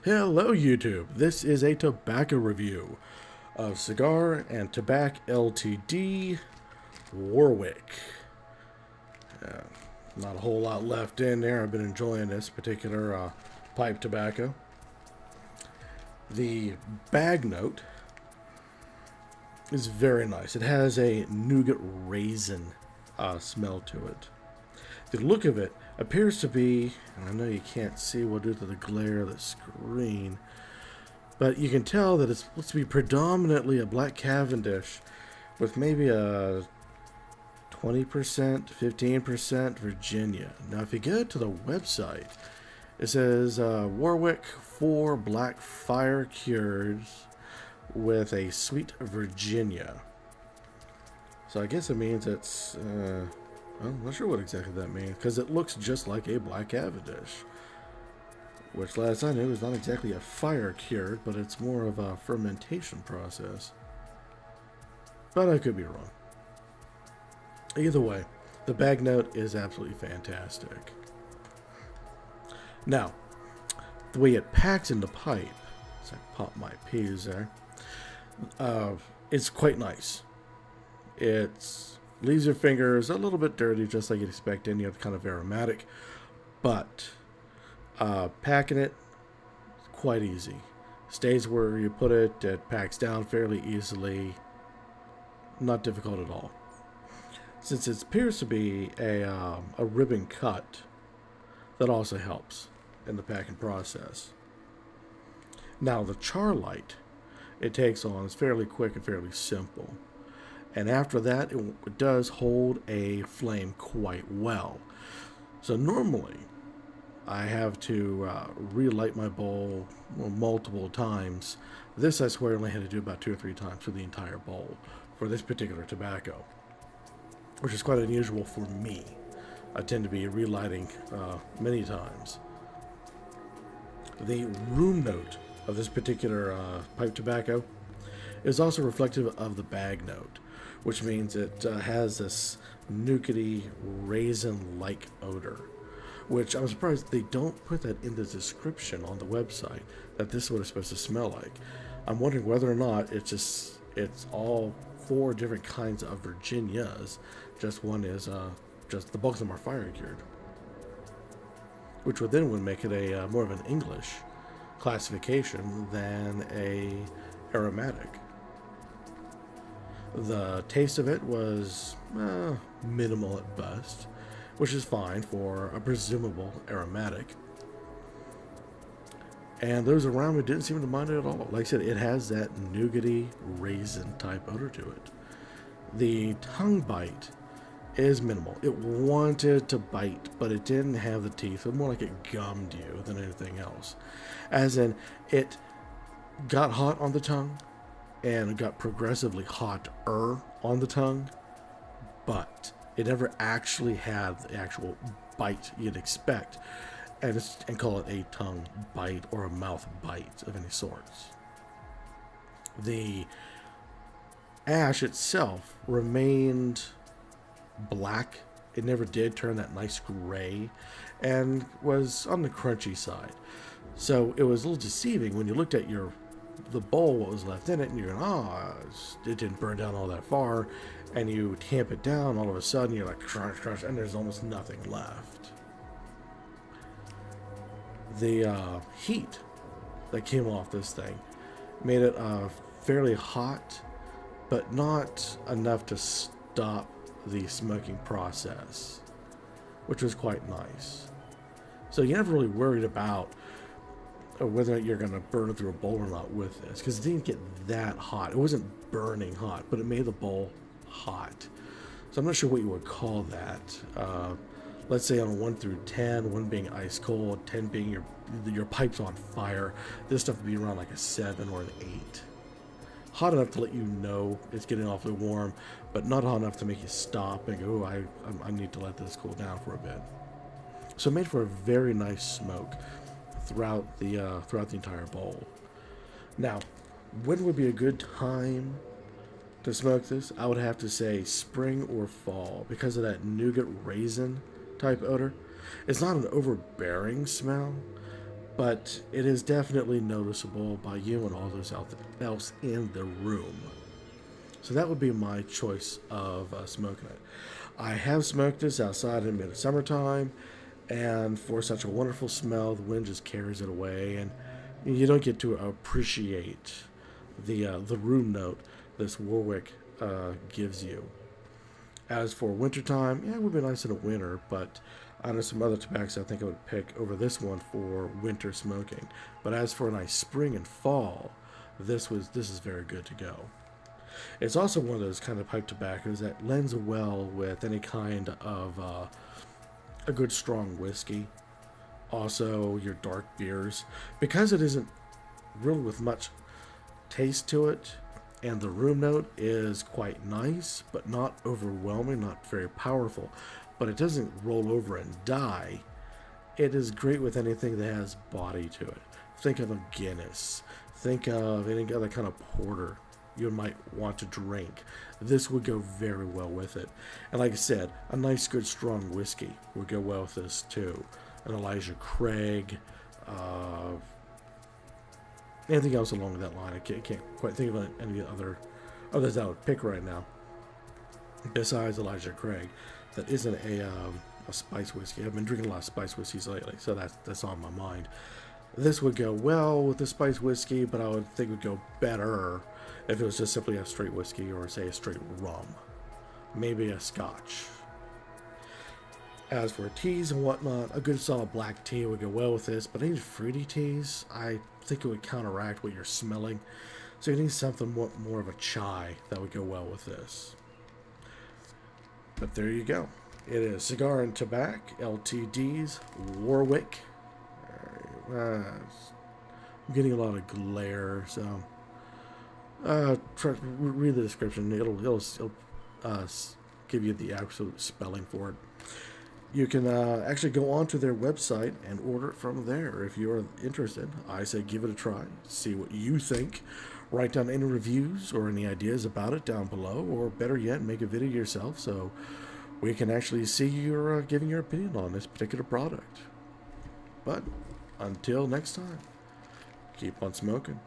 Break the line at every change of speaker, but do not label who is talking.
Hello YouTube, this is a tobacco review of Cigar and Tobac Ltd. Warwick. Uh, Not a whole lot left in there. I've been enjoying this particular pipe tobacco. The bag note is very nice. It has a nougat raisin smell to it. The look of it appears to be, and I know you can't see what due to the glare of the screen, but you can tell that it's supposed to be predominantly a black Cavendish with maybe a 20%, 15% Virginia. Now, if you go to the website, it says Warwick 4 Black Fire Cures with a sweet Virginia. So I guess it means it's, well, I'm not sure what exactly that means, because it looks just like a black Cavendish, which last I knew is not exactly a fire cured, but it's more of a fermentation process. But I could be wrong. Either way, the bag note is absolutely fantastic. Now, the way it packs in the pipe, as I pop my peas there, it's quite nice. It leaves your fingers a little bit dirty, just like you'd expect any other kind of aromatic, but packing it, quite easy. Stays where you put it, it packs down fairly easily, not difficult at all. Since it appears to be a ribbon cut, that also helps in the packing process. Now the char light it takes on is fairly quick and fairly simple. And after that, it does hold a flame quite well. So normally, I have to relight my bowl multiple times. This, I swear, I only had to do about 2 or 3 times for the entire bowl for this particular tobacco, which is quite unusual for me. I tend to be relighting many times. The room note of this particular pipe tobacco is also reflective of the bag note, which means it has this nougaty raisin-like odor, which I'm surprised they don't put that in the description on the website, that this is what it's supposed to smell like. I'm wondering whether or not it's all 4 different kinds of Virginias. Just one is just the bulk of them are fire cured, which would make it a more of an English classification than a aromatic. The taste of it was minimal at best, which is fine for a presumable aromatic. And those around me didn't seem to mind it at all. Like I said, it has that nougaty raisin type odor to it. The tongue bite is minimal. It wanted to bite, but it didn't have the teeth. It was more like it gummed you than anything else. As in, it got hot on the tongue, and it got progressively hotter on the tongue, but it never actually had the actual bite you'd expect, and call it a tongue bite or a mouth bite of any sorts. The ash itself remained black. It never did turn that nice gray, and was on the crunchy side. So it was a little deceiving when you looked at the bowl, what was left in it, and you're going, it didn't burn down all that far, and you tamp it down, all of a sudden you're like crunch, crunch, and there's almost nothing left. The heat that came off this thing made it fairly hot, but not enough to stop the smoking process, which was quite nice. So you're never really worried about whether you're going to burn it through a bowl or not with this, because it didn't get that hot. It wasn't burning hot, but it made the bowl hot. So I'm not sure what you would call that. Let's say on a 1 through 10, 1 being ice cold, 10 being your pipe's on fire, this stuff would be around like a 7 or an 8. Hot enough to let you know it's getting awfully warm, but not hot enough to make you stop and go, I need to let this cool down for a bit. So it made for a very nice smoke throughout the entire bowl. Now, when would be a good time to smoke this? I would have to say spring or fall, because of that nougat raisin type odor. It's not an overbearing smell, but it is definitely noticeable by you and all those else in the room. So that would be my choice of smoking it. I have smoked this outside in mid-summertime, and for such a wonderful smell, the wind just carries it away, and you don't get to appreciate the room note this Warwick gives you. As for wintertime, yeah, it would be nice in the winter, but I know some other tobaccos I think I would pick over this one for winter smoking. But as for a nice spring and fall, this is very good to go. It's also one of those kind of pipe tobaccos that lends well with any kind of a good strong whiskey. Also, your dark beers, because it isn't really with much taste to it, and the room note is quite nice, but not overwhelming, not very powerful. But it doesn't roll over and die. It is great with anything that has body to it. Think of a Guinness. Think of any other kind of porter you might want to drink. This would go very well with it. And like I said, a nice, good, strong whiskey would go well with this too. An Elijah Craig, anything else along that line. I can't quite think of any others I would pick right now. Besides Elijah Craig, that isn't a spice whiskey. I've been drinking a lot of spice whiskeys lately, so that's on my mind. This would go well with the spice whiskey, but I would think it would go better if it was just simply a straight whiskey or, say, a straight rum. Maybe a scotch. As for teas and whatnot, a good solid black tea would go well with this, but any fruity teas, I think it would counteract what you're smelling. So you need something more of a chai that would go well with this. But there you go. It is Cigar and Tobac, LTD's Warwick. I'm getting a lot of glare, so read the description. It'll give you the absolute spelling for it. You can actually go onto their website and order it from there if you're interested. I say give it a try, see what you think. Write down any reviews or any ideas about it down below, or better yet, make a video yourself so we can actually see you're giving your opinion on this particular product. But until next time, keep on smoking.